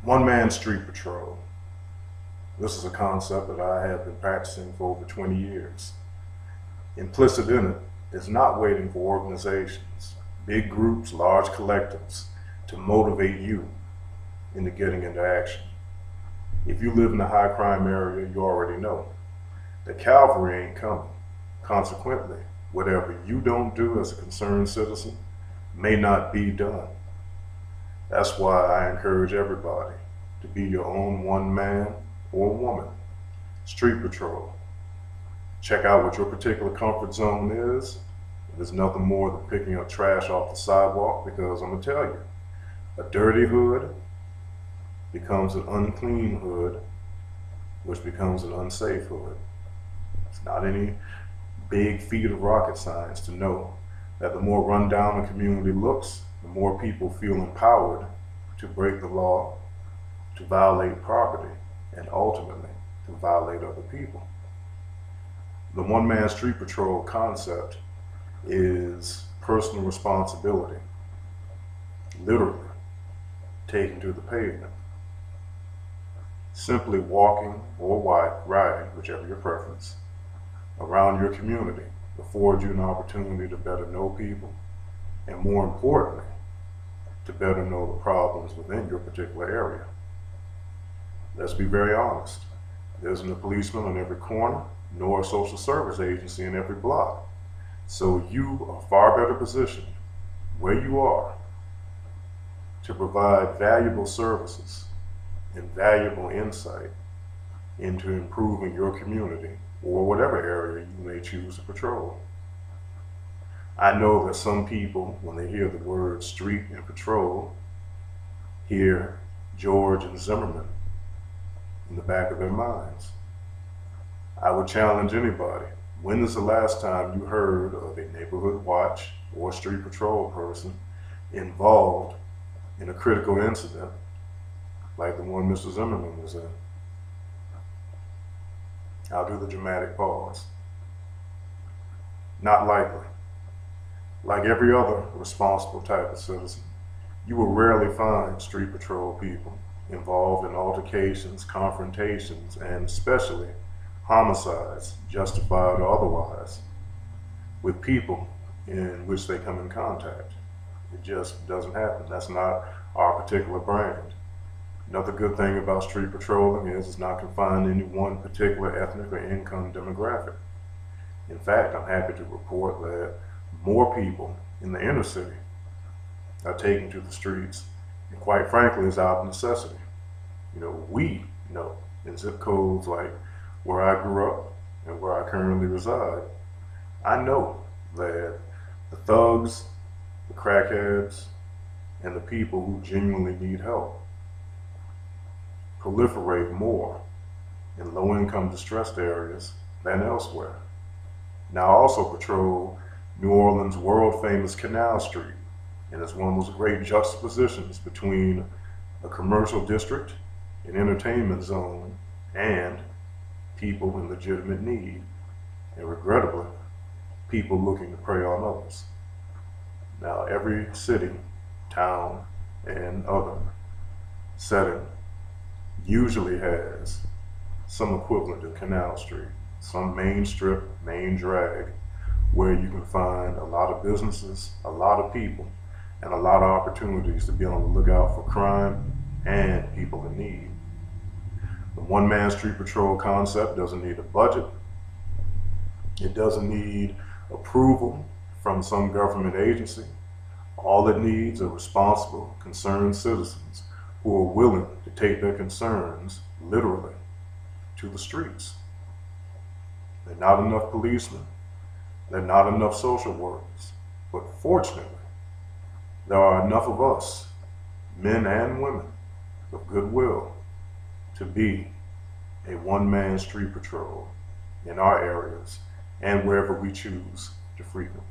One-man street patrol. This is a concept that I have been practicing for over 20 years. Implicit in it is not waiting for organizations, big groups, large collectives to motivate you into getting into action. If you live in a high crime area, you already know the cavalry ain't coming. Consequently, whatever you don't do as a concerned citizen may not be done. That's why I encourage everybody to be your own one man or woman. Street patrol. Check out what your particular comfort zone is. There's nothing more than picking up trash off the sidewalk, because I'm gonna tell you, a dirty hood becomes an unclean hood, which becomes an unsafe hood. It's not any big feat of rocket science to know that the more run down a community looks, the more people feel empowered to break the law, to violate property, and ultimately to violate other people. The one-man street patrol concept is personal responsibility, literally taken to the pavement. Simply walking or riding, whichever your preference, around your community affords you an opportunity to better know people, and more importantly, to better know the problems within your particular area. Let's be very honest. There isn't a policeman on every corner, nor a social service agency in every block. So you are far better positioned where you are to provide valuable services and valuable insight into improving your community or whatever area you may choose to patrol. I know that some people, when they hear the word street and patrol, hear George and Zimmerman in the back of their minds. I would challenge anybody, when is the last time you heard of a neighborhood watch or street patrol person involved in a critical incident like the one Mr. Zimmerman was in? I'll do the dramatic pause. Not likely. Like every other responsible type of citizen, you will rarely find street patrol people involved in altercations, confrontations, and especially homicides, justified or otherwise, with people in which they come in contact. It just doesn't happen. That's not our particular brand. Another good thing about street patrolling is it's not confined to any one particular ethnic or income demographic. In fact, I'm happy to report that more people in the inner city are taken to the streets, and quite frankly, it's out of necessity. We know in zip codes like where I grew up and where I currently reside, I know that the thugs, the crackheads, and the people who genuinely need help proliferate more in low-income distressed areas than elsewhere. Now, I also patrol New Orleans' world-famous Canal Street, and it's one of those great juxtapositions between a commercial district, an entertainment zone, and people in legitimate need, and regrettably, people looking to prey on others. Now, every city, town, and other setting usually has some equivalent to Canal Street, some main strip, main drag, where you can find a lot of businesses, a lot of people, and a lot of opportunities to be on the lookout for crime and people in need. The one-man street patrol concept doesn't need a budget. It doesn't need approval from some government agency. All it needs are responsible, concerned citizens who are willing to take their concerns literally to the streets. There are not enough policemen. There are not enough social workers. But fortunately, there are enough of us, men and women, of goodwill to be a one-man street patrol in our areas and wherever we choose to frequent.